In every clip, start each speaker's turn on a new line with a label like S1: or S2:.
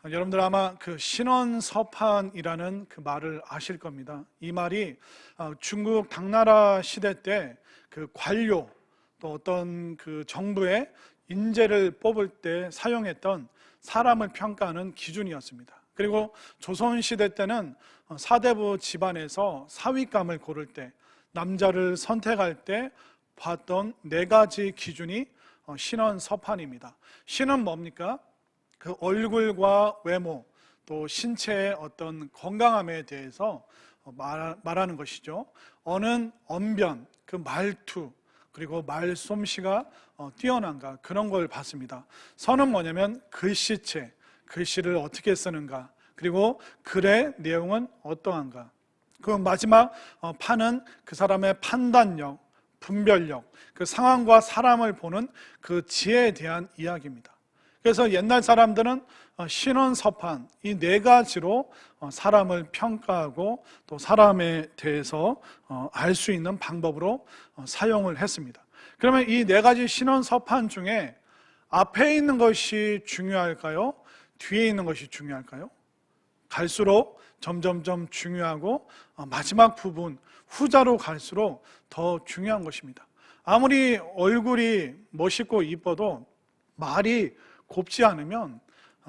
S1: 여러분들 아마 그 신원서판이라는 그 말을 아실 겁니다. 이 말이 중국 당나라 시대 때 그 관료 또 어떤 그 정부의 인재를 뽑을 때 사용했던 사람을 평가하는 기준이었습니다. 그리고 조선 시대 때는 사대부 집안에서 사위감을 고를 때, 남자를 선택할 때 봤던 4가지 기준이 신원서판입니다. 신은 뭡니까? 그 얼굴과 외모, 또 신체의 어떤 건강함에 대해서 말하는 것이죠. 어는 언변, 그 말투, 그리고 말솜씨가 뛰어난가, 그런 걸 봤습니다. 선은 뭐냐면 글씨체, 글씨를 어떻게 쓰는가, 그리고 글의 내용은 어떠한가. 그 마지막 판은 그 사람의 판단력, 분별력, 그 상황과 사람을 보는 그 지혜에 대한 이야기입니다. 그래서 옛날 사람들은 신원서판, 이 4가지로 사람을 평가하고 또 사람에 대해서 알 수 있는 방법으로 사용을 했습니다. 그러면 이 4가지 신원서판 중에 앞에 있는 것이 중요할까요? 뒤에 있는 것이 중요할까요? 갈수록 점점점 중요하고 마지막 부분, 후자로 갈수록 더 중요한 것입니다. 아무리 얼굴이 멋있고 이뻐도 말이 곱지 않으면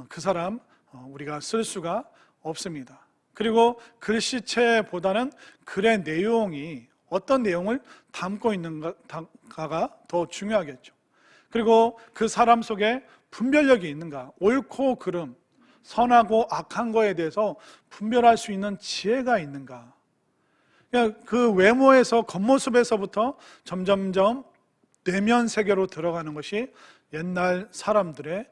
S1: 그 사람 우리가 쓸 수가 없습니다. 그리고 글씨체보다는 글의 내용이 어떤 내용을 담고 있는가가 더 중요하겠죠. 그리고 그 사람 속에 분별력이 있는가, 옳고 그름, 선하고 악한 거에 대해서 분별할 수 있는 지혜가 있는가. 그 외모에서, 겉모습에서부터 점점점 내면 세계로 들어가는 것이 옛날 사람들의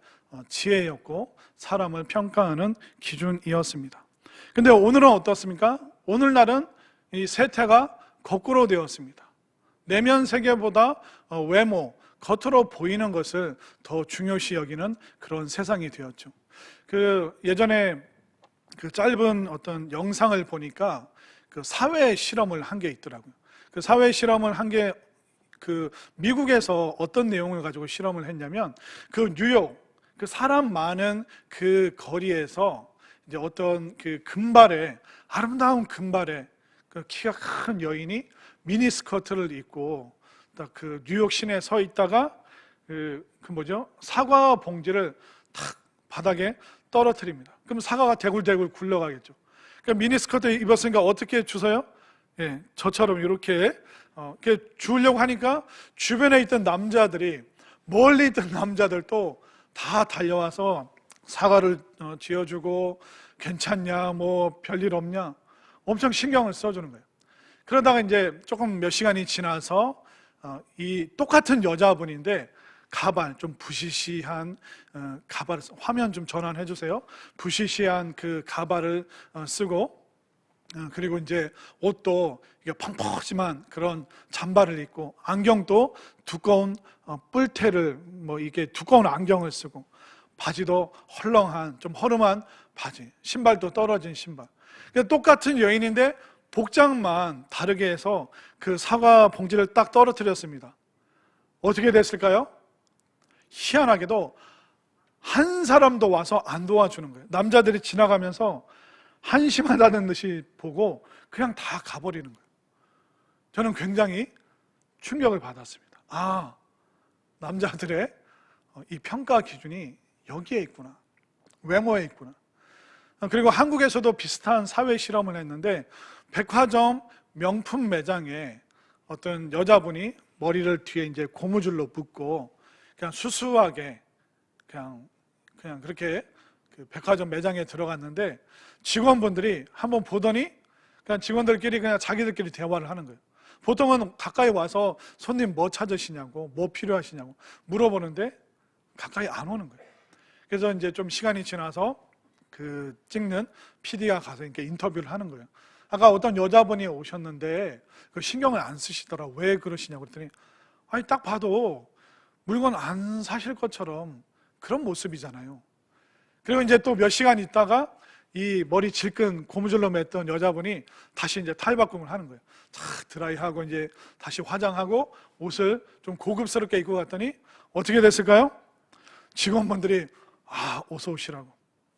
S1: 지혜였고 사람을 평가하는 기준이었습니다. 근데 오늘은 어떻습니까? 오늘날은 이 세태가 거꾸로 되었습니다. 내면 세계보다 외모, 겉으로 보이는 것을 더 중요시 여기는 그런 세상이 되었죠. 그 예전에 그 짧은 어떤 영상을 보니까 그 사회 실험을 한 게 있더라고요. 그 사회 실험을 한 게 그 미국에서 어떤 내용을 가지고 실험을 했냐면, 그 뉴욕, 그 사람 많은 그 거리에서 이제 어떤 그 금발에, 아름다운 금발에 그 키가 큰 여인이 미니스커트를 입고 딱 그 뉴욕 시내에 서 있다가 그 뭐죠? 사과 봉지를 탁 바닥에 떨어뜨립니다. 그럼 사과가 대굴대굴 굴러가겠죠. 그러니까 미니스커트 입었으니까 어떻게 주워요? 예, 저처럼 이렇게 주우려고 하니까 주변에 있던 남자들이, 멀리 있던 남자들도 다 달려와서 사과를 쥐어주고, 괜찮냐, 뭐 별일 없냐, 엄청 신경을 써주는 거예요. 그러다가 이제 조금 몇 시간이 지나서 이 똑같은 여자분인데 가발, 좀 부시시한 가발, 화면 좀 전환해 주세요. 부시시한 그 가발을 쓰고, 그리고 이제 옷도 이게 펑퍼짐한 그런 잠바를 입고, 안경도 두꺼운 뿔테를, 뭐 이게 두꺼운 안경을 쓰고, 바지도 헐렁한 좀 허름한 바지, 신발도 떨어진 신발. 똑같은 여인인데 복장만 다르게 해서 그 사과 봉지를 딱 떨어뜨렸습니다. 어떻게 됐을까요? 희한하게도 한 사람도 와서 안 도와주는 거예요. 남자들이 지나가면서 한심하다는 듯이 보고 그냥 다 가버리는 거예요. 저는 굉장히 충격을 받았습니다. 아, 남자들의 이 평가 기준이 여기에 있구나, 외모에 있구나. 그리고 한국에서도 비슷한 사회 실험을 했는데, 백화점 명품 매장에 어떤 여자분이 머리를 뒤에 이제 고무줄로 묶고 그냥 수수하게 그냥 그렇게 그 백화점 매장에 들어갔는데, 직원분들이 한번 보더니 그냥 직원들끼리 그냥 자기들끼리 대화를 하는 거예요. 보통은 가까이 와서 손님 뭐 찾으시냐고, 뭐 필요하시냐고 물어보는데 가까이 안 오는 거예요. 그래서 이제 좀 시간이 지나서 그 찍는 PD가 가서 이렇게 인터뷰를 하는 거예요. 아까 어떤 여자분이 오셨는데 그 신경을 안 쓰시더라. 왜 그러시냐고 그랬더니, 아니 딱 봐도 물건 안 사실 것처럼 그런 모습이잖아요. 그리고 이제 또 몇 시간 있다가 이 머리 질끈 고무줄로 맸던 여자분이 다시 이제 탈바꿈을 하는 거예요. 탁 드라이하고 이제 다시 화장하고 옷을 좀 고급스럽게 입고 갔더니 어떻게 됐을까요? 직원분들이 어서 오시라고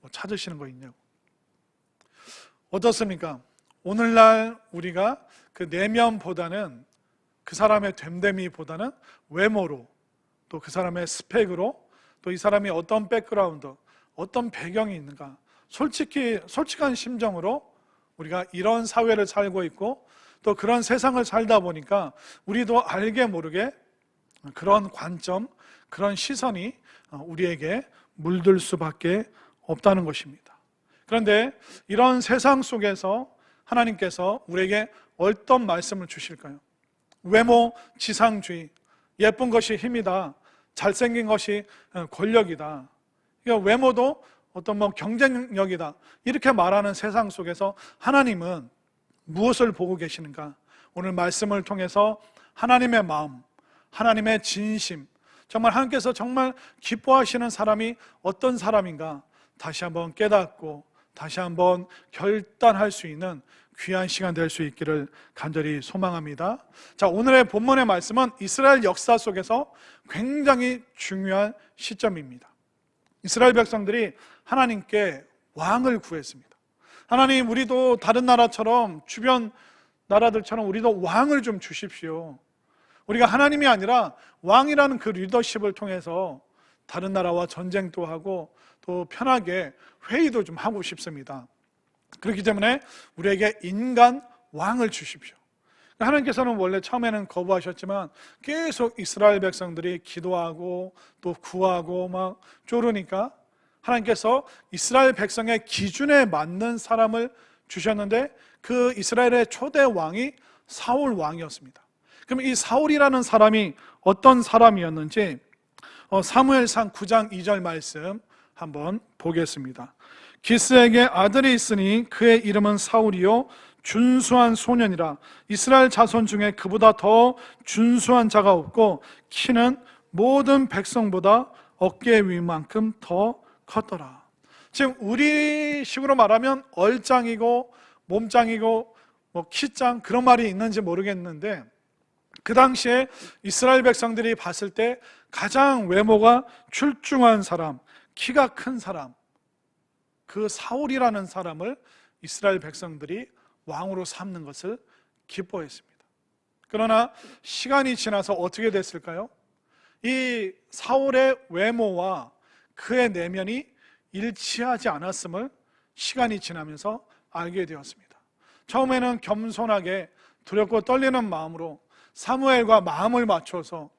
S1: 찾으시는 거 있냐고. 어떻습니까? 오늘날 우리가 그 내면보다는, 그 사람의 됨됨이보다는 외모로, 또 그 사람의 스펙으로, 또 이 사람이 어떤 백그라운드, 어떤 배경이 있는가, 솔직한 심정으로 우리가 이런 사회를 살고 있고 또 그런 세상을 살다 보니까 우리도 알게 모르게 그런 관점, 그런 시선이 우리에게 물들 수밖에 없다는 것입니다. 그런데 이런 세상 속에서 하나님께서 우리에게 어떤 말씀을 주실까요? 외모 지상주의, 예쁜 것이 힘이다, 잘생긴 것이 권력이다, 그러니까 외모도 어떤 경쟁력이다, 이렇게 말하는 세상 속에서 하나님은 무엇을 보고 계시는가? 오늘 말씀을 통해서 하나님의 마음, 하나님의 진심, 정말 하나님께서 정말 기뻐하시는 사람이 어떤 사람인가 다시 한번 깨닫고 다시 한번 결단할 수 있는 귀한 시간 될 수 있기를 간절히 소망합니다. 자, 오늘의 본문의 말씀은 이스라엘 역사 속에서 굉장히 중요한 시점입니다. 이스라엘 백성들이 하나님께 왕을 구했습니다. 하나님, 우리도 다른 나라처럼, 주변 나라들처럼 우리도 왕을 좀 주십시오. 우리가 하나님이 아니라 왕이라는 그 리더십을 통해서 다른 나라와 전쟁도 하고 또 편하게 회의도 좀 하고 싶습니다. 그렇기 때문에 우리에게 인간 왕을 주십시오. 하나님께서는 원래 처음에는 거부하셨지만 계속 이스라엘 백성들이 기도하고 또 구하고 막 쪼르니까 하나님께서 이스라엘 백성의 기준에 맞는 사람을 주셨는데 그 이스라엘의 초대 왕이 사울 왕이었습니다. 그럼 이 사울이라는 사람이 어떤 사람이었는지 사무엘상 9장 2절 말씀 한번 보겠습니다. 기스에게 아들이 있으니 그의 이름은 사울이요 준수한 소년이라. 이스라엘 자손 중에 그보다 더 준수한 자가 없고 키는 모든 백성보다 어깨 위만큼 더 컸더라. 지금 우리 식으로 말하면 얼짱이고 몸짱이고 키짱, 그런 말이 있는지 모르겠는데 그 당시에 이스라엘 백성들이 봤을 때 가장 외모가 출중한 사람, 키가 큰 사람, 그 사울이라는 사람을 이스라엘 백성들이 왕으로 삼는 것을 기뻐했습니다. 그러나 시간이 지나서 어떻게 됐을까요? 이 사울의 외모와 그의 내면이 일치하지 않았음을 시간이 지나면서 알게 되었습니다. 처음에는 겸손하게 두렵고 떨리는 마음으로 사무엘과 마음을 맞춰서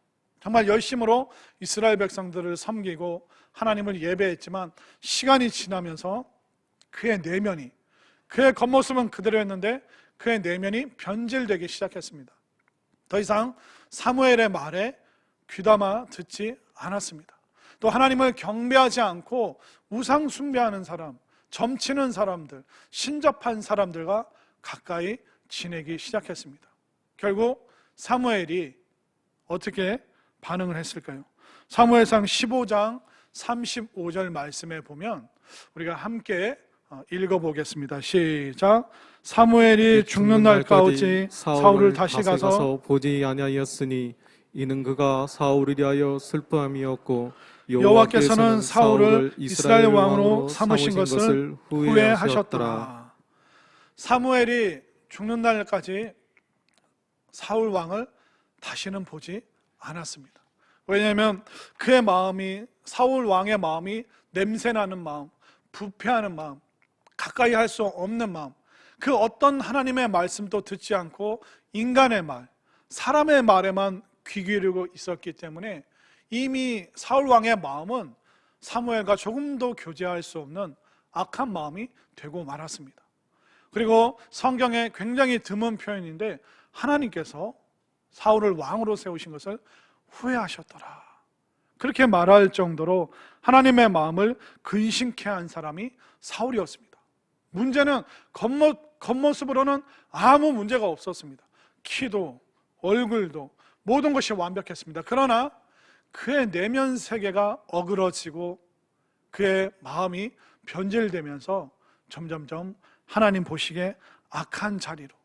S1: 정말 열심으로 이스라엘 백성들을 섬기고 하나님을 예배했지만 시간이 지나면서 그의 내면이, 그의 겉모습은 그대로였는데 그의 내면이 변질되기 시작했습니다. 더 이상 사무엘의 말에 귀담아 듣지 않았습니다. 또 하나님을 경배하지 않고 우상 숭배하는 사람, 점치는 사람들, 신접한 사람들과 가까이 지내기 시작했습니다. 결국 사무엘이 어떻게 반응을 했을까요? 사무엘상 15장 35절 말씀에 보면 우리가 함께 읽어보겠습니다. 시작. 사무엘이 죽는 날까지 사울을 다시 가서
S2: 보지 아니하였으니 이는 그가 사울을 위하여 슬퍼함이었고
S1: 여호와께서는 사울을 이스라엘 왕으로 삼으신 것을 후회하셨더라. 사무엘이 죽는 날까지 사울 왕을 다시는 보지 않았습니다. 왜냐하면 그의 마음이, 사울 왕의 마음이 냄새나는 마음, 부패하는 마음, 가까이 할 수 없는 마음, 그 어떤 하나님의 말씀도 듣지 않고 인간의 말, 사람의 말에만 귀 기울이고 있었기 때문에 이미 사울 왕의 마음은 사무엘과 조금도 교제할 수 없는 악한 마음이 되고 말았습니다. 그리고 성경에 굉장히 드문 표현인데 하나님께서 사울을 왕으로 세우신 것을 후회하셨더라. 그렇게 말할 정도로 하나님의 마음을 근심케 한 사람이 사울이었습니다. 문제는 겉모습으로는 아무 문제가 없었습니다. 키도 얼굴도 모든 것이 완벽했습니다. 그러나 그의 내면 세계가 어그러지고 그의 마음이 변질되면서 점점점 하나님 보시기에 악한 자리로,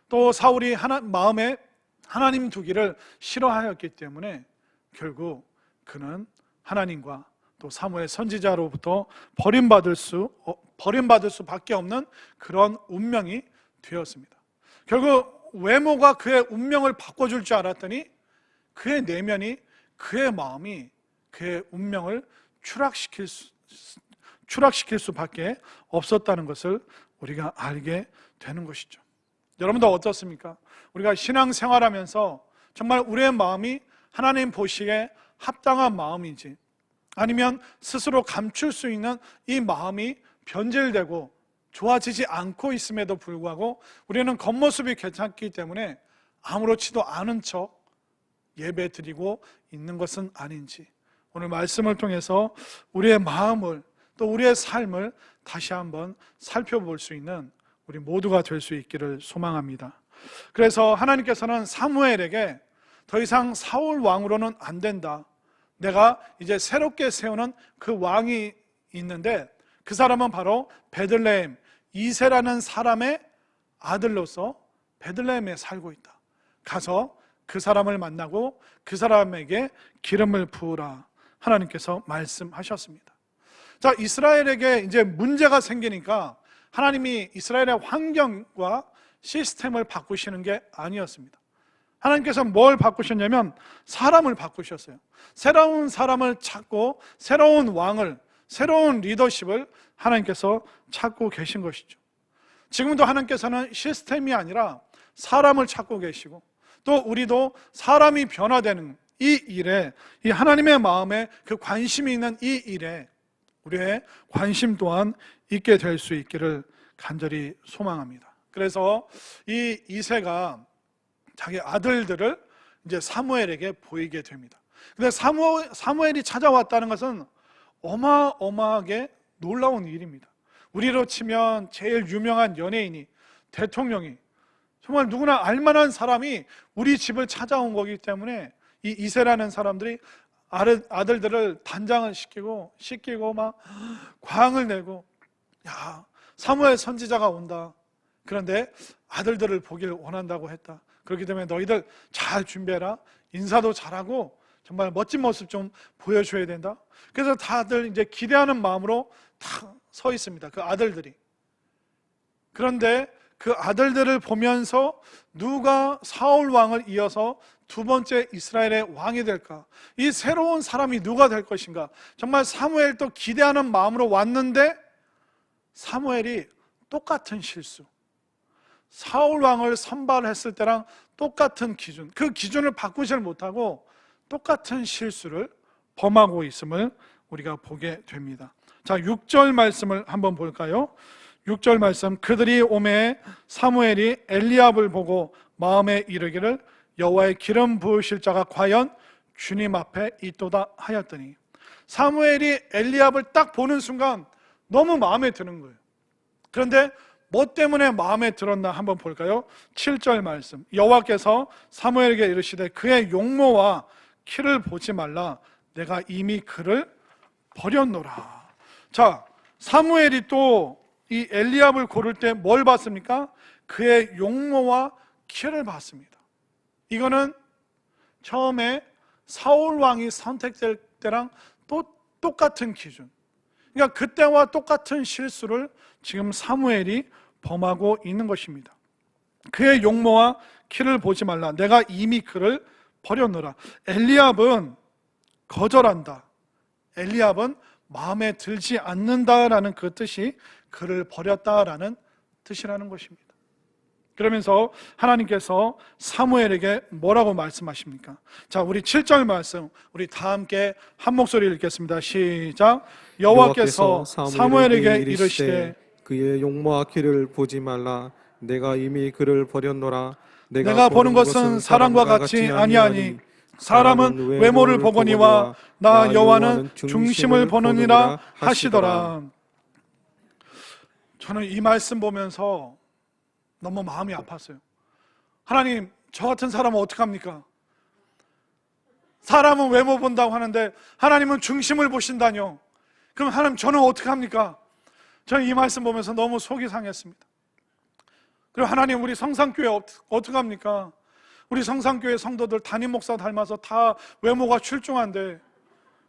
S1: 또 사울이 마음에 하나님 두기를 싫어하였기 때문에 결국 그는 하나님과 또 사무엘 선지자로부터 버림받을 수밖에 없는 그런 운명이 되었습니다. 결국 외모가 그의 운명을 바꿔줄 줄 알았더니 그의 내면이, 그의 마음이 그의 운명을 추락시킬 수밖에 없었다는 것을 우리가 알게 되는 것이죠. 여러분도 어떻습니까? 우리가 신앙생활하면서 정말 우리의 마음이 하나님 보시기에 합당한 마음인지, 아니면 스스로 감출 수 있는 이 마음이 변질되고 좋아지지 않고 있음에도 불구하고 우리는 겉모습이 괜찮기 때문에 아무렇지도 않은 척 예배 드리고 있는 것은 아닌지, 오늘 말씀을 통해서 우리의 마음을, 또 우리의 삶을 다시 한번 살펴볼 수 있는 우리 모두가 될 수 있기를 소망합니다. 그래서 하나님께서는 사무엘에게 더 이상 사울 왕으로는 안 된다, 내가 이제 새롭게 세우는 그 왕이 있는데 그 사람은 바로 베들레헴 이새라는 사람의 아들로서 베들레헴에 살고 있다, 가서 그 사람을 만나고 그 사람에게 기름을 부으라, 하나님께서 말씀하셨습니다. 자, 이스라엘에게 이제 문제가 생기니까 하나님이 이스라엘의 환경과 시스템을 바꾸시는 게 아니었습니다. 하나님께서 뭘 바꾸셨냐면 사람을 바꾸셨어요. 새로운 사람을 찾고 새로운 왕을, 새로운 리더십을 하나님께서 찾고 계신 것이죠. 지금도 하나님께서는 시스템이 아니라 사람을 찾고 계시고, 또 우리도 사람이 변화되는 이 일에, 이 하나님의 마음에 그 관심이 있는 이 일에 우리의 관심 또한 있게 될 수 있기를 간절히 소망합니다. 그래서 이 이새가 자기 아들들을 이제 사무엘에게 보이게 됩니다. 근데 사무엘이 찾아왔다는 것은 어마어마하게 놀라운 일입니다. 우리로 치면 제일 유명한 연예인이, 대통령이, 정말 누구나 알만한 사람이 우리 집을 찾아온 거기 때문에 이 이새라는 사람들이 아들들을 단장을 씻기고 막 광을 내고, 야, 사무엘 선지자가 온다, 그런데 아들들을 보길 원한다고 했다, 그렇기 때문에 너희들 잘 준비해라, 인사도 잘하고 정말 멋진 모습 좀 보여줘야 된다. 그래서 다들 이제 기대하는 마음으로 다 서 있습니다, 그 아들들이. 그런데 그 아들들을 보면서 누가 사울 왕을 이어서 두 번째 이스라엘의 왕이 될까, 이 새로운 사람이 누가 될 것인가, 정말 사무엘도 기대하는 마음으로 왔는데 사무엘이 똑같은 실수, 사울 왕을 선발했을 때랑 똑같은 기준, 그 기준을 바꾸지 못하고 똑같은 실수를 범하고 있음을 우리가 보게 됩니다. 자, 6절 말씀을 한번 볼까요? 6절 말씀, 그들이 오매 사무엘이 엘리압을 보고 마음에 이르기를 여호와의 기름 부으실 자가 과연 주님 앞에 있도다 하였더니, 사무엘이 엘리압을 딱 보는 순간 너무 마음에 드는 거예요. 그런데 뭐 때문에 마음에 들었나 한번 볼까요? 7절 말씀, 여호와께서 사무엘에게 이르시되 그의 용모와 키를 보지 말라, 내가 이미 그를 버렸노라. 자, 사무엘이 또 이 엘리압을 고를 때 뭘 봤습니까? 그의 용모와 키를 봤습니다. 이거는 처음에 사울 왕이 선택될 때랑 또 똑같은 기준, 그러니까 그때와 똑같은 실수를 지금 사무엘이 범하고 있는 것입니다. 그의 용모와 키를 보지 말라, 내가 이미 그를 버렸노라. 엘리압은 거절한다, 엘리압은 마음에 들지 않는다라는 그 뜻이 그를 버렸다라는 뜻이라는 것입니다. 그러면서 하나님께서 사무엘에게 뭐라고 말씀하십니까? 자, 우리 7절 말씀 우리 다 함께 한 목소리 읽겠습니다. 시작. 여호와께서 사무엘에게 이르시되
S2: 그의 용모와 키를 보지 말라, 내가 이미 그를 버렸노라.
S1: 내가 보는 것은 사람과 같이 아니하니 사람은 외모를 보거니와 나 여호와는 중심을 보느니라 하시더라. 저는 이 말씀 보면서 너무 마음이 아팠어요. 하나님, 저 같은 사람은 어떡합니까? 사람은 외모 본다고 하는데 하나님은 중심을 보신다뇨. 그럼 하나님, 저는 어떡합니까? 저는 이 말씀 보면서 너무 속이 상했습니다. 그리고 하나님, 우리 성산교회 어떡합니까? 우리 성산교회 성도들 담임 목사 닮아서 다 외모가 출중한데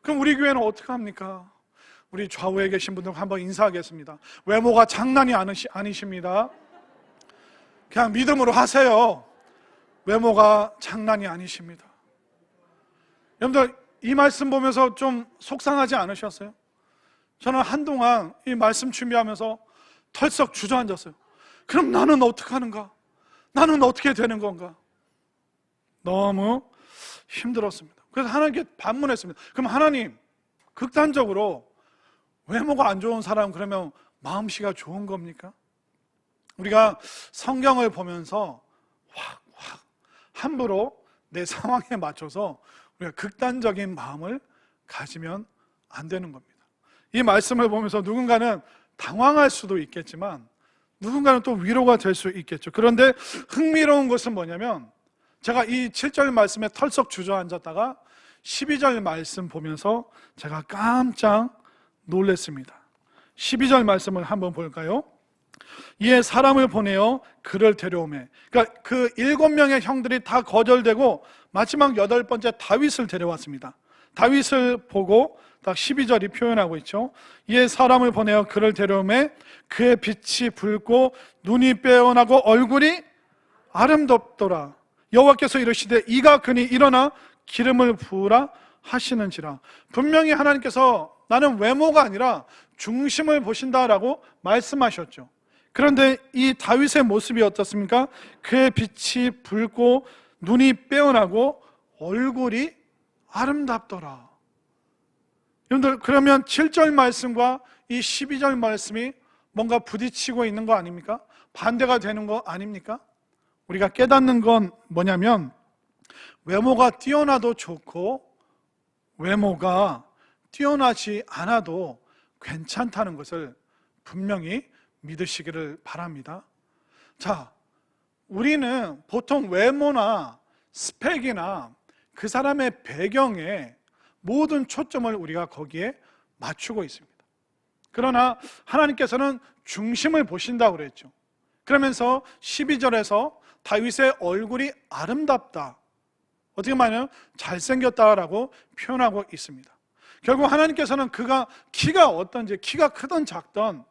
S1: 그럼 우리 교회는 어떻게 합니까? 우리 좌우에 계신 분들 한번 인사하겠습니다. 외모가 장난이 아니십니다. 그냥 믿음으로 하세요. 외모가 장난이 아니십니다. 여러분들 이 말씀 보면서 좀 속상하지 않으셨어요? 저는 한동안 이 말씀 준비하면서 털썩 주저앉았어요. 그럼 나는 어떻게 하는가? 나는 어떻게 되는 건가? 너무 힘들었습니다. 그래서 하나님께 반문했습니다. 그럼 하나님, 극단적으로 외모가 안 좋은 사람 그러면 마음씨가 좋은 겁니까? 우리가 성경을 보면서 확 함부로 내 상황에 맞춰서 우리가 극단적인 마음을 가지면 안 되는 겁니다. 이 말씀을 보면서 누군가는 당황할 수도 있겠지만 누군가는 또 위로가 될 수 있겠죠. 그런데 흥미로운 것은 뭐냐면 제가 이 7절 말씀에 털썩 주저앉았다가 12절 말씀 보면서 제가 깜짝 놀랐습니다. 12절 말씀을 한번 볼까요? 이에 사람을 보내어 그를 데려오매. 그러니까 그 7명의 형들이 다 거절되고 마지막 8번째 다윗을 데려왔습니다. 다윗을 보고 딱 12절이 표현하고 있죠. 이에 사람을 보내어 그를 데려오매 그의 빛이 붉고 눈이 빼어나고 얼굴이 아름답더라. 여호와께서 이르시되 이가 그니 일어나 기름을 부으라 하시는지라. 분명히 하나님께서 나는 외모가 아니라 중심을 보신다라고 말씀하셨죠. 그런데 이 다윗의 모습이 어떻습니까? 그의 빛이 붉고 눈이 빼어나고 얼굴이 아름답더라. 여러분들, 그러면 7절 말씀과 이 12절 말씀이 뭔가 부딪히고 있는 거 아닙니까? 반대가 되는 거 아닙니까? 우리가 깨닫는 건 뭐냐면 외모가 뛰어나도 좋고 외모가 뛰어나지 않아도 괜찮다는 것을 분명히 믿으시기를 바랍니다. 자, 우리는 보통 외모나 스펙이나 그 사람의 배경에 모든 초점을 우리가 거기에 맞추고 있습니다. 그러나 하나님께서는 중심을 보신다고 그랬죠. 그러면서 12절에서 다윗의 얼굴이 아름답다, 어떻게 말하면 잘생겼다라고 표현하고 있습니다. 결국 하나님께서는 그가 키가 어떤지, 키가 크든 작든,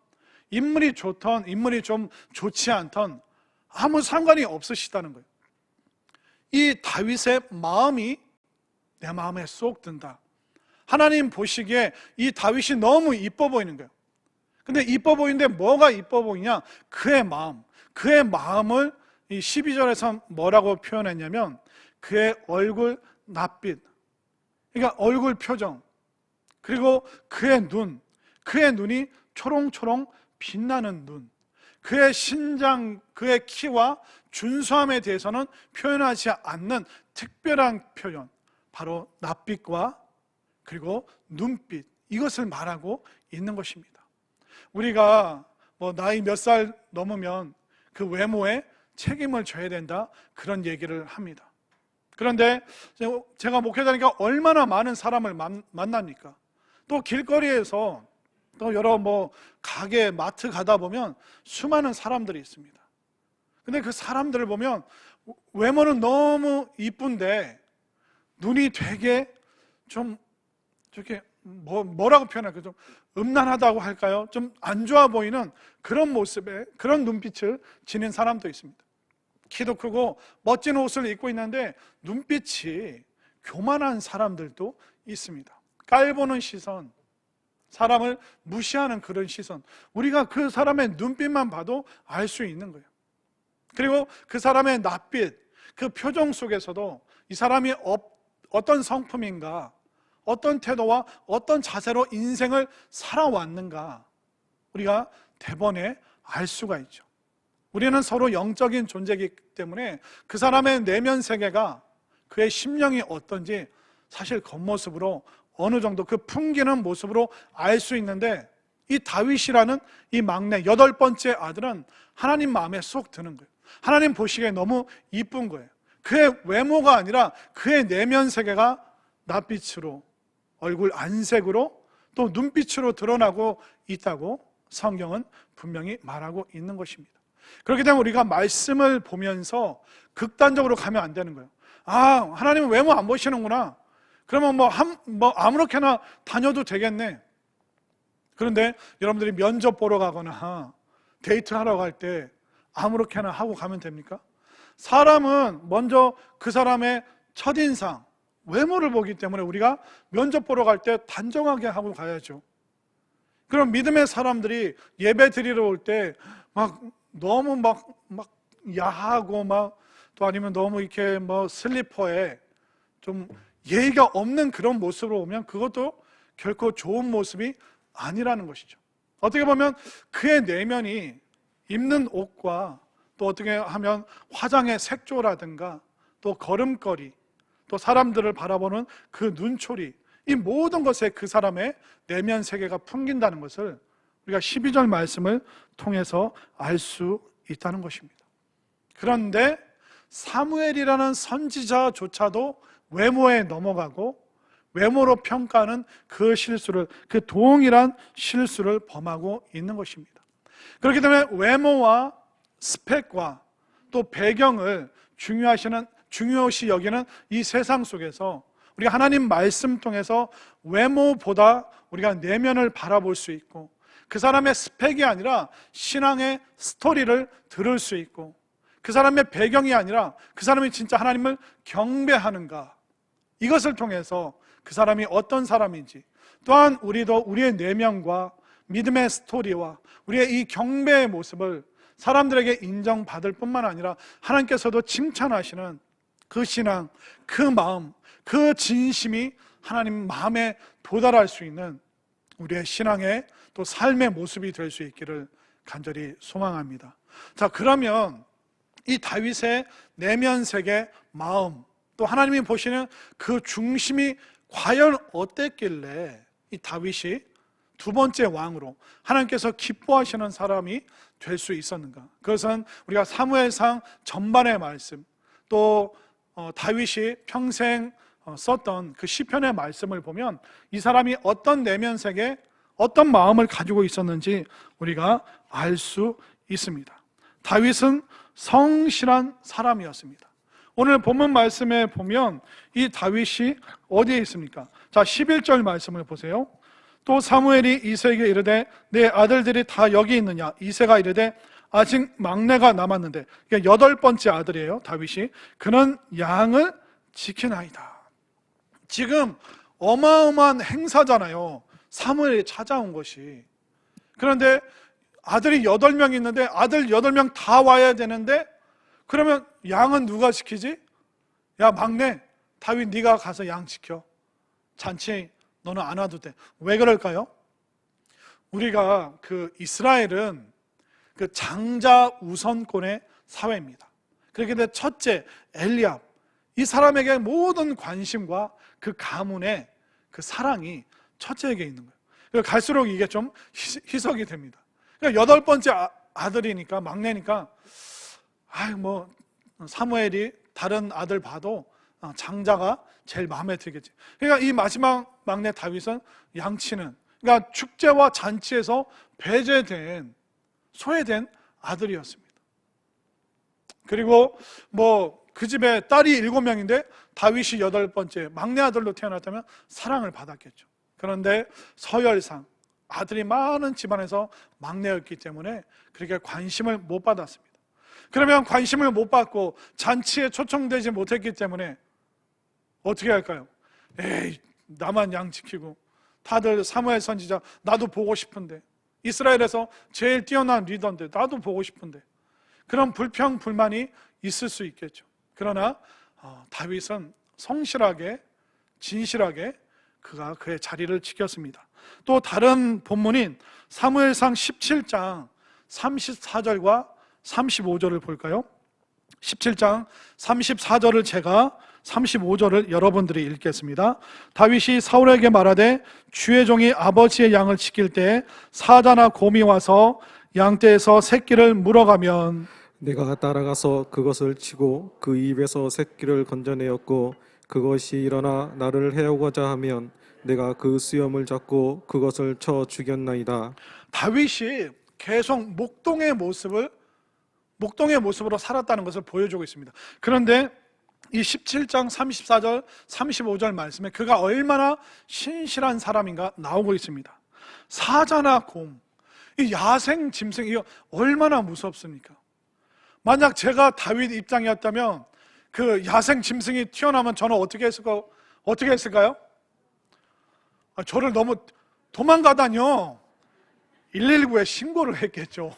S1: 인물이 좋던 인물이 좀 좋지 않던 아무 상관이 없으시다는 거예요. 이 다윗의 마음이 내 마음에 쏙 든다. 하나님 보시기에 이 다윗이 너무 이뻐 보이는 거예요. 근데 이뻐 보이는데 뭐가 이뻐 보이냐? 그의 마음. 그의 마음을 이 12절에서 뭐라고 표현했냐면 그의 얼굴 낯빛, 그러니까 얼굴 표정, 그리고 그의 눈, 그의 눈이 초롱초롱 빛나는 눈, 그의 신장, 그의 키와 준수함에 대해서는 표현하지 않는 특별한 표현, 바로 낯빛과 그리고 눈빛, 이것을 말하고 있는 것입니다. 우리가 나이 몇 살 넘으면 그 외모에 책임을 져야 된다, 그런 얘기를 합니다. 그런데 제가 목회자니까 얼마나 많은 사람을 만납니까? 또 길거리에서 또 여러 가게, 마트 가다 보면 수많은 사람들이 있습니다. 근데 그 사람들을 보면 외모는 너무 이쁜데 눈이 되게 좀 이렇게 뭐라고 표현할까요? 좀 음란하다고 할까요? 좀 안 좋아 보이는 그런 모습에, 그런 눈빛을 지닌 사람도 있습니다. 키도 크고 멋진 옷을 입고 있는데 눈빛이 교만한 사람들도 있습니다. 깔보는 시선, 사람을 무시하는 그런 시선, 우리가 그 사람의 눈빛만 봐도 알 수 있는 거예요. 그리고 그 사람의 낯빛, 그 표정 속에서도 이 사람이 어떤 성품인가, 어떤 태도와 어떤 자세로 인생을 살아왔는가, 우리가 대번에 알 수가 있죠. 우리는 서로 영적인 존재이기 때문에 그 사람의 내면 세계가, 그의 심령이 어떤지 사실 겉모습으로 어느 정도 그 풍기는 모습으로 알 수 있는데, 이 다윗이라는 이 막내 8번째 아들은 하나님 마음에 쏙 드는 거예요. 하나님 보시기에 너무 이쁜 거예요. 그의 외모가 아니라 그의 내면 세계가 낯빛으로, 얼굴 안색으로, 또 눈빛으로 드러나고 있다고 성경은 분명히 말하고 있는 것입니다. 그렇기 때문에 우리가 말씀을 보면서 극단적으로 가면 안 되는 거예요. 아, 하나님은 외모 안 보시는구나, 그러면 뭐 아무렇게나 다녀도 되겠네. 그런데 여러분들이 면접 보러 가거나 데이트하러 갈 때 아무렇게나 하고 가면 됩니까? 사람은 먼저 그 사람의 첫인상, 외모를 보기 때문에 우리가 면접 보러 갈 때 단정하게 하고 가야죠. 그럼 믿음의 사람들이 예배 드리러 올 때 너무 야하고 또 아니면 너무 이렇게 슬리퍼에 좀 예의가 없는 그런 모습으로 오면 그것도 결코 좋은 모습이 아니라는 것이죠. 어떻게 보면 그의 내면이 입는 옷과 또 어떻게 하면 화장의 색조라든가 또 걸음걸이 또 사람들을 바라보는 그 눈초리, 이 모든 것에 그 사람의 내면 세계가 풍긴다는 것을 우리가 12절 말씀을 통해서 알 수 있다는 것입니다. 그런데 사무엘이라는 선지자조차도 외모에 넘어가고 외모로 평가하는 그 실수를, 그 동일한 실수를 범하고 있는 것입니다. 그렇기 때문에 외모와 스펙과 또 배경을 중요시 여기는 이 세상 속에서 우리가 하나님 말씀 통해서 외모보다 우리가 내면을 바라볼 수 있고 그 사람의 스펙이 아니라 신앙의 스토리를 들을 수 있고 그 사람의 배경이 아니라 그 사람이 진짜 하나님을 경배하는가, 이것을 통해서 그 사람이 어떤 사람인지, 또한 우리도 우리의 내면과 믿음의 스토리와 우리의 이 경배의 모습을 사람들에게 인정받을 뿐만 아니라 하나님께서도 칭찬하시는 그 신앙, 그 마음, 그 진심이 하나님 마음에 도달할 수 있는 우리의 신앙의 또 삶의 모습이 될 수 있기를 간절히 소망합니다. 자, 그러면 이 다윗의 내면 세계, 마음, 또 하나님이 보시는 그 중심이 과연 어땠길래 이 다윗이 두 번째 왕으로 하나님께서 기뻐하시는 사람이 될 수 있었는가? 그것은 우리가 사무엘상 전반의 말씀, 또 다윗이 평생 썼던 그 시편의 말씀을 보면 이 사람이 어떤 내면 세계, 어떤 마음을 가지고 있었는지 우리가 알 수 있습니다. 다윗은 성실한 사람이었습니다. 오늘 본문 말씀에 보면 이 다윗이 어디에 있습니까? 자, 11절 말씀을 보세요. 또 사무엘이 이새에게 이르되 내 아들들이 다 여기 있느냐? 이새가 이르되 아직 막내가 남았는데, 이게 8번째 아들이에요, 다윗이. 그는 양을 지키나이다. 지금 어마어마한 행사잖아요, 사무엘이 찾아온 것이. 그런데 아들이 8명 있는데 아들 8명 다 와야 되는데, 그러면 양은 누가 지키지? 야, 막내 다윗, 네가 가서 양 지켜. 잔치 너는 안 와도 돼. 왜 그럴까요? 우리가 이스라엘은 그 장자 우선권의 사회입니다. 그렇기 때문에 첫째 엘리압, 이 사람에게 모든 관심과 그 가문의 그 사랑이 첫째에게 있는 거예요. 갈수록 이게 좀 희석이 됩니다. 그러니까 8번째 아들이니까, 막내니까 사무엘이 다른 아들 봐도 장자가 제일 마음에 들겠지. 그러니까 이 마지막 막내 다윗은 양치는, 그러니까 축제와 잔치에서 배제된, 소외된 아들이었습니다. 그리고 그 집에 딸이 7명인데 다윗이 8번째 막내 아들로 태어났다면 사랑을 받았겠죠. 그런데 서열상 아들이 많은 집안에서 막내였기 때문에 그렇게 관심을 못 받았습니다. 그러면 관심을 못 받고 잔치에 초청되지 못했기 때문에 어떻게 할까요? 에이, 나만 양 지키고, 다들 사무엘 선지자 나도 보고 싶은데, 이스라엘에서 제일 뛰어난 리더인데 나도 보고 싶은데, 그런 불평 불만이 있을 수 있겠죠. 그러나 다윗은 성실하게, 진실하게 그가 그의 자리를 지켰습니다. 또 다른 본문인 사무엘상 17장 34절과 35절을 볼까요? 17장 34절을 제가 35절을 여러분들이 읽겠습니다. 다윗이 사울에게 말하되 주의 종이 아버지의 양을 지킬 때 사자나 곰이 와서 양떼에서 새끼를 물어가면
S2: 내가 따라가서 그것을 치고 그 입에서 새끼를 건져내었고 그것이 일어나 나를 해오고자 하면 내가 그 수염을 잡고 그것을 쳐 죽였나이다.
S1: 다윗이 계속 목동의 모습으로 살았다는 것을 보여주고 있습니다. 그런데 이 17장 34절 35절 말씀에 그가 얼마나 신실한 사람인가 나오고 있습니다. 사자나 곰, 이 야생 짐승, 이거 얼마나 무섭습니까? 만약 제가 다윗 입장이었다면 그 야생 짐승이 튀어나오면 저는 어떻게 했을까요? 저를 너무 도망가다뇨. 119에 신고를 했겠죠.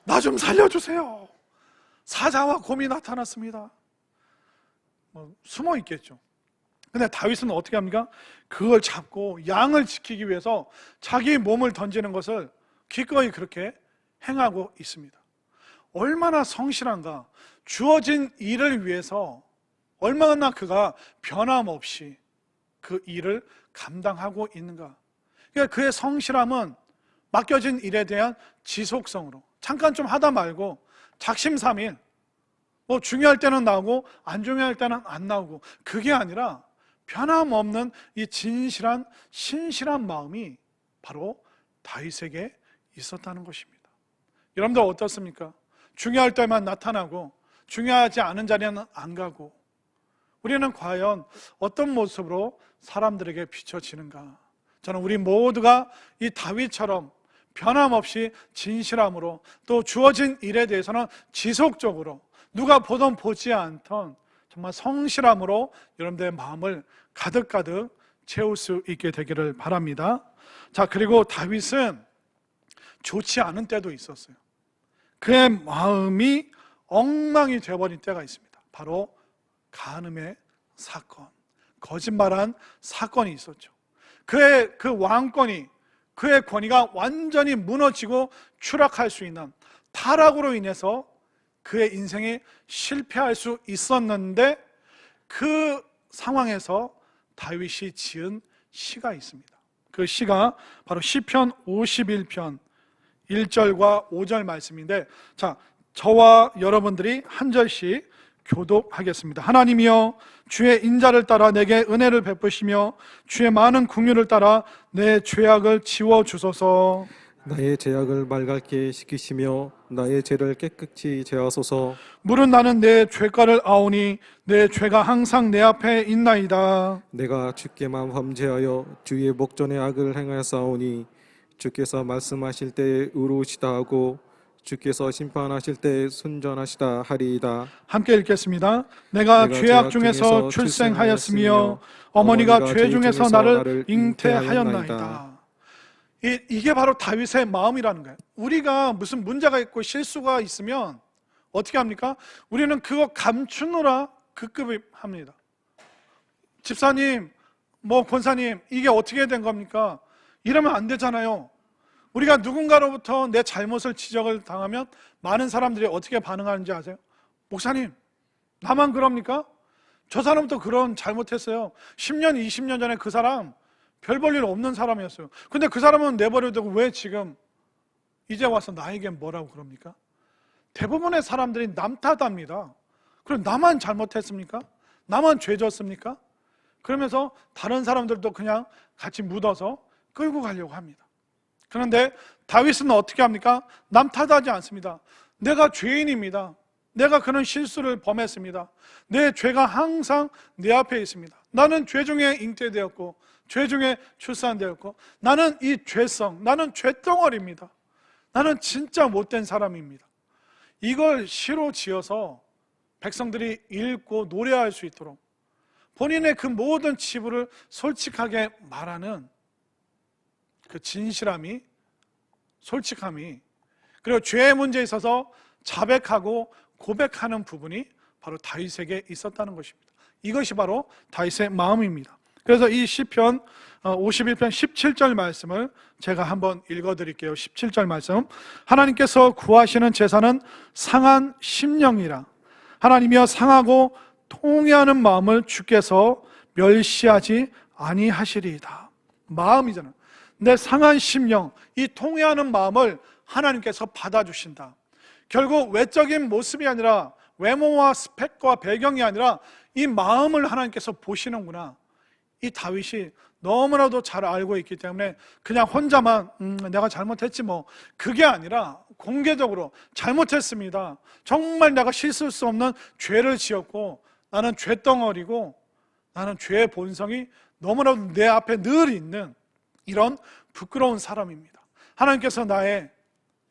S1: 나 좀 살려주세요. 사자와 곰이 나타났습니다. 숨어 있겠죠. 근데 다윗은 어떻게 합니까? 그걸 잡고 양을 지키기 위해서 자기 몸을 던지는 것을 기꺼이 그렇게 행하고 있습니다. 얼마나 성실한가. 주어진 일을 위해서 얼마나 그가 변함없이 그 일을 감당하고 있는가. 그러니까 그의 성실함은 맡겨진 일에 대한 지속성으로, 잠깐 좀 하다 말고 작심삼일, 중요할 때는 나오고 안 중요할 때는 안 나오고, 그게 아니라 변함없는 이 진실한 신실한 마음이 바로 다윗에게 있었다는 것입니다. 여러분들 어떻습니까? 중요할 때만 나타나고 중요하지 않은 자리에는 안 가고, 우리는 과연 어떤 모습으로 사람들에게 비춰지는가? 저는 우리 모두가 이 다윗처럼 변함없이 진실함으로, 또 주어진 일에 대해서는 지속적으로, 누가 보던 보지 않던 정말 성실함으로 여러분들의 마음을 가득가득 채울 수 있게 되기를 바랍니다. 자, 그리고 다윗은 좋지 않은 때도 있었어요. 그의 마음이 엉망이 되어버린 때가 있습니다. 바로 간음의 사건, 거짓말한 사건이 있었죠. 그의 그 왕권이, 그의 권위가 완전히 무너지고 추락할 수 있는 타락으로 인해서 그의 인생이 실패할 수 있었는데, 그 상황에서 다윗이 지은 시가 있습니다. 그 시가 바로 시편 51편 1절과 5절 말씀인데, 자, 저와 여러분들이 한 절씩 교독하겠습니다. 하나님이여, 주의 인자를 따라 내게 은혜를 베푸시며 주의 많은 긍휼을 따라 내 죄악을 지워주소서.
S2: 나의 죄악을 맑게 씻기시며 나의 죄를 깨끗이 제하소서.
S1: 물은 나는 내 죄가를 아오니 내 죄가 항상 내 앞에 있나이다.
S2: 내가 주께만 범죄하여 주의 목전에 악을 행하였사오니 주께서 말씀하실 때에 의로우시다 하고 주께서 심판하실 때에 순전하시다 하리이다.
S1: 함께 읽겠습니다. 내가 죄악 중에서 출생하였으며 어머니가 죄 중에서 나를 잉태하였나이다. 이게 바로 다윗의 마음이라는 거예요. 우리가 무슨 문제가 있고 실수가 있으면 어떻게 합니까? 우리는 그거 감추느라 급급합니다. 집사님, 권사님, 이게 어떻게 된 겁니까? 이러면 안 되잖아요. 우리가 누군가로부터 내 잘못을 지적을 당하면 많은 사람들이 어떻게 반응하는지 아세요? 목사님, 나만 그럽니까? 저 사람도 그런 잘못했어요. 10년, 20년 전에 그 사람 별 볼 일 없는 사람이었어요. 근데 그 사람은 내버려도 되고 왜 지금 이제 와서 나에게 뭐라고 그럽니까? 대부분의 사람들이 남 탓합니다. 그럼 나만 잘못했습니까? 나만 죄 졌습니까? 그러면서 다른 사람들도 그냥 같이 묻어서 끌고 가려고 합니다. 그런데 다윗은 어떻게 합니까? 남 탓하지 않습니다. 내가 죄인입니다. 내가 그런 실수를 범했습니다. 내 죄가 항상 내 앞에 있습니다. 나는 죄 중에 잉태되었고 죄 중에 출산되었고, 나는 이 죄성, 나는 죄덩어리입니다. 나는 진짜 못된 사람입니다. 이걸 시로 지어서 백성들이 읽고 노래할 수 있도록 본인의 그 모든 치부를 솔직하게 말하는 그 진실함이, 솔직함이, 그리고 죄의 문제에 있어서 자백하고 고백하는 부분이 바로 다윗에게 있었다는 것입니다. 이것이 바로 다윗의 마음입니다. 그래서 이 시편 51편 17절 말씀을 제가 한번 읽어드릴게요. 17절 말씀. 하나님께서 구하시는 제사는 상한 심령이라. 하나님이여, 상하고 통회하는 마음을 주께서 멸시하지 아니하시리이다. 마음이잖아요. 내 상한 심령, 이 통회하는 마음을 하나님께서 받아주신다. 결국 외적인 모습이 아니라, 외모와 스펙과 배경이 아니라 이 마음을 하나님께서 보시는구나. 이 다윗이 너무나도 잘 알고 있기 때문에 그냥 혼자만 내가 잘못했지 그게 아니라 공개적으로 잘못했습니다. 정말 내가 씻을 수 없는 죄를 지었고 나는 죄덩어리고 나는 죄의 본성이 너무나도 내 앞에 늘 있는 이런 부끄러운 사람입니다. 하나님께서 나의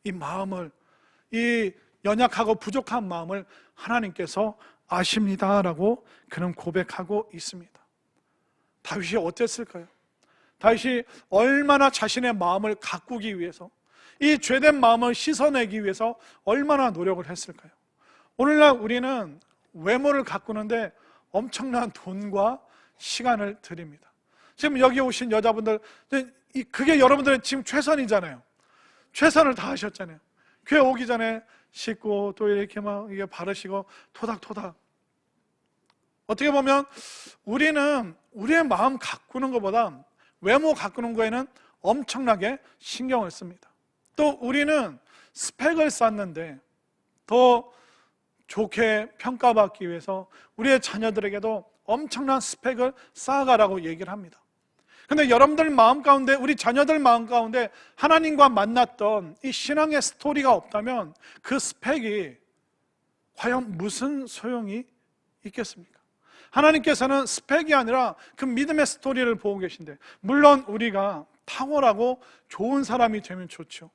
S1: 이 마음을, 이 연약하고 부족한 마음을 하나님께서 아십니다라고 그는 고백하고 있습니다. 다윗이 어땠을까요? 다윗이 얼마나 자신의 마음을 가꾸기 위해서, 이 죄된 마음을 씻어내기 위해서 얼마나 노력을 했을까요? 오늘날 우리는 외모를 가꾸는데 엄청난 돈과 시간을 들입니다. 지금 여기 오신 여자분들, 그게 여러분들의 지금 최선이잖아요. 최선을 다하셨잖아요. 교회 오기 전에 씻고 또 이렇게 막 이게 바르시고 토닥토닥. 어떻게 보면 우리는 우리의 마음 가꾸는 것보다 외모 가꾸는 거에는 엄청나게 신경을 씁니다. 또 우리는 스펙을 쌓는데 더 좋게 평가받기 위해서 우리의 자녀들에게도 엄청난 스펙을 쌓아가라고 얘기를 합니다. 근데 여러분들 마음 가운데, 우리 자녀들 마음 가운데 하나님과 만났던 이 신앙의 스토리가 없다면 그 스펙이 과연 무슨 소용이 있겠습니까? 하나님께서는 스펙이 아니라 그 믿음의 스토리를 보고 계신데, 물론 우리가 탁월하고 좋은 사람이 되면 좋죠.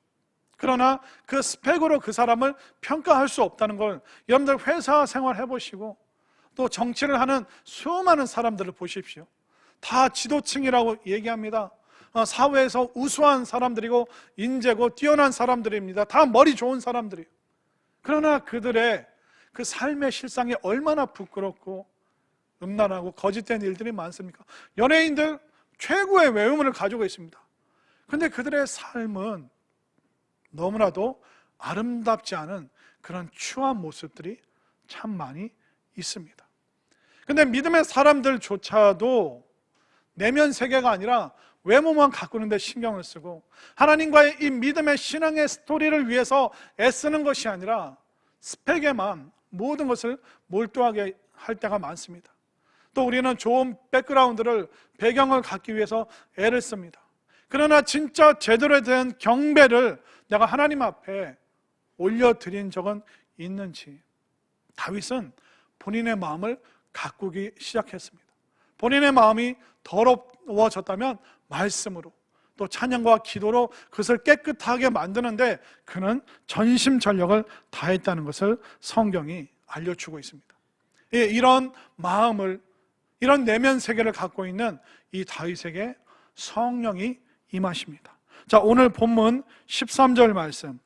S1: 그러나 그 스펙으로 그 사람을 평가할 수 없다는 걸 여러분들 회사 생활 해보시고 또 정치를 하는 수많은 사람들을 보십시오. 다 지도층이라고 얘기합니다. 사회에서 우수한 사람들이고 인재고 뛰어난 사람들입니다. 다 머리 좋은 사람들이에요. 그러나 그들의 그 삶의 실상이 얼마나 부끄럽고 음란하고 거짓된 일들이 많습니까? 연예인들 최고의 외모를 가지고 있습니다. 그런데 그들의 삶은 너무나도 아름답지 않은 그런 추한 모습들이 참 많이 있습니다. 근데 믿음의 사람들조차도 내면 세계가 아니라 외모만 가꾸는 데 신경을 쓰고 하나님과의 이 믿음의 신앙의 스토리를 위해서 애쓰는 것이 아니라 스펙에만 모든 것을 몰두하게 할 때가 많습니다. 또 우리는 좋은 백그라운드를, 배경을 갖기 위해서 애를 씁니다. 그러나 진짜 제대로 된 경배를 내가 하나님 앞에 올려드린 적은 있는지. 다윗은 본인의 마음을 가꾸기 시작했습니다. 본인의 마음이 더러워졌다면 말씀으로, 또 찬양과 기도로 그것을 깨끗하게 만드는데 그는 전심전력을 다했다는 것을 성경이 알려주고 있습니다. 이런 마음을, 이런 내면 세계를 갖고 있는 이 다윗에게 성령이 임하십니다. 자, 오늘 본문 13절 말씀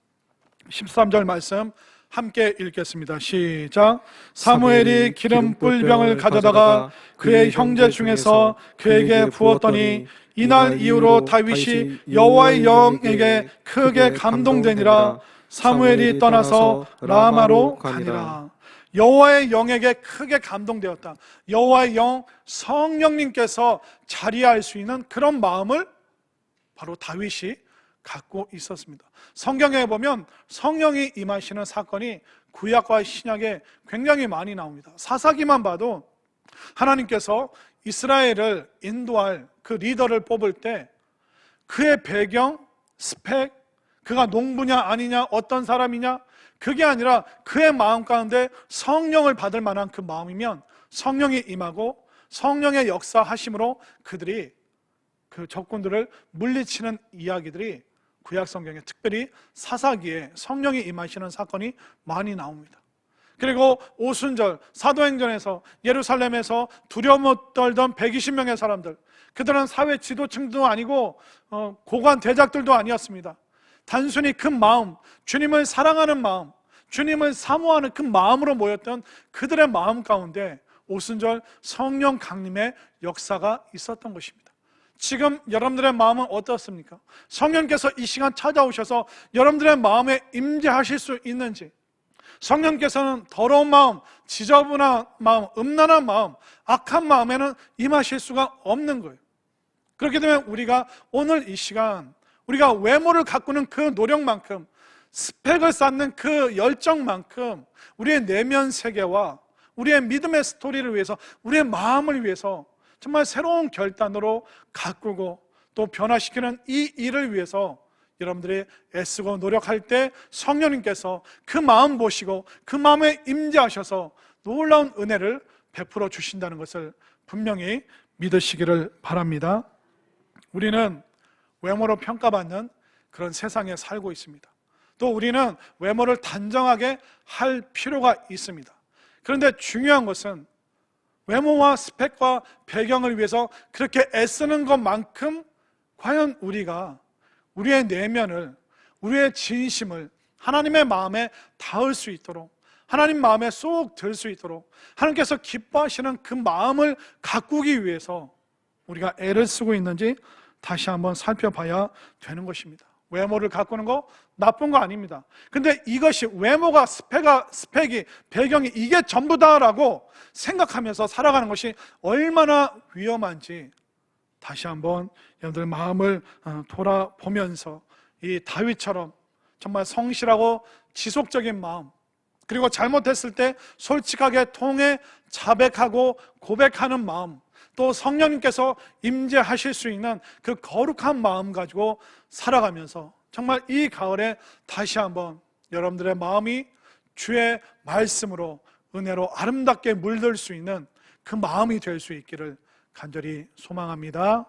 S1: 함께 읽겠습니다. 시작. 사무엘이 기름 뿔병을 가져다가 그의 형제 중에서 그에게 부었더니 이날 이후로 다윗이 여호와의 영에게 크게 감동되니라. 사무엘이 떠나서 라마로 가니라. 여호와의 영에게 크게 감동되었다. 여호와의 영, 성령님께서 자리할 수 있는 그런 마음을 바로 다윗이 갖고 있었습니다. 성경에 보면 성령이 임하시는 사건이 구약과 신약에 굉장히 많이 나옵니다. 사사기만 봐도 하나님께서 이스라엘을 인도할 그 리더를 뽑을 때 그의 배경, 스펙, 그가 농부냐 아니냐, 어떤 사람이냐, 그게 아니라 그의 마음 가운데 성령을 받을 만한 그 마음이면 성령이 임하고 성령의 역사하심으로 그들이 그 적군들을 물리치는 이야기들이 구약 성경에, 특별히 사사기에 성령이 임하시는 사건이 많이 나옵니다. 그리고 오순절 사도행전에서 예루살렘에서 두려움 떨던 120명의 사람들, 그들은 사회 지도층도 아니고 고관 대작들도 아니었습니다. 단순히 그 마음, 주님을 사랑하는 마음, 주님을 사모하는 그 마음으로 모였던 그들의 마음 가운데 오순절 성령 강림의 역사가 있었던 것입니다. 지금 여러분들의 마음은 어떻습니까? 성령께서 이 시간 찾아오셔서 여러분들의 마음에 임재하실 수 있는지, 성령께서는 더러운 마음, 지저분한 마음, 음란한 마음, 악한 마음에는 임하실 수가 없는 거예요. 그렇게 되면 우리가 오늘 이 시간, 우리가 외모를 가꾸는 그 노력만큼, 스펙을 쌓는 그 열정만큼 우리의 내면 세계와 우리의 믿음의 스토리를 위해서, 우리의 마음을 위해서 정말 새로운 결단으로 가꾸고 또 변화시키는 이 일을 위해서 여러분들이 애쓰고 노력할 때 성령님께서 그 마음 보시고 그 마음에 임재하셔서 놀라운 은혜를 베풀어 주신다는 것을 분명히 믿으시기를 바랍니다. 우리는 외모로 평가받는 그런 세상에 살고 있습니다. 또 우리는 외모를 단정하게 할 필요가 있습니다. 그런데 중요한 것은 외모와 스펙과 배경을 위해서 그렇게 애쓰는 것만큼 과연 우리가 우리의 내면을, 우리의 진심을 하나님의 마음에 닿을 수 있도록, 하나님 마음에 쏙 들 수 있도록 하나님께서 기뻐하시는 그 마음을 가꾸기 위해서 우리가 애를 쓰고 있는지 다시 한번 살펴봐야 되는 것입니다. 외모를 가꾸는 거 나쁜 거 아닙니다. 근데 이것이 외모가 스펙이 배경이 이게 전부다라고 생각하면서 살아가는 것이 얼마나 위험한지 다시 한번 여러분들 마음을 돌아보면서 이 다윗처럼 정말 성실하고 지속적인 마음, 그리고 잘못했을 때 솔직하게 통해 자백하고 고백하는 마음, 또 성령님께서 임재하실 수 있는 그 거룩한 마음 가지고 살아가면서 정말 이 가을에 다시 한번 여러분들의 마음이 주의 말씀으로 은혜로 아름답게 물들 수 있는 그 마음이 될 수 있기를 간절히 소망합니다.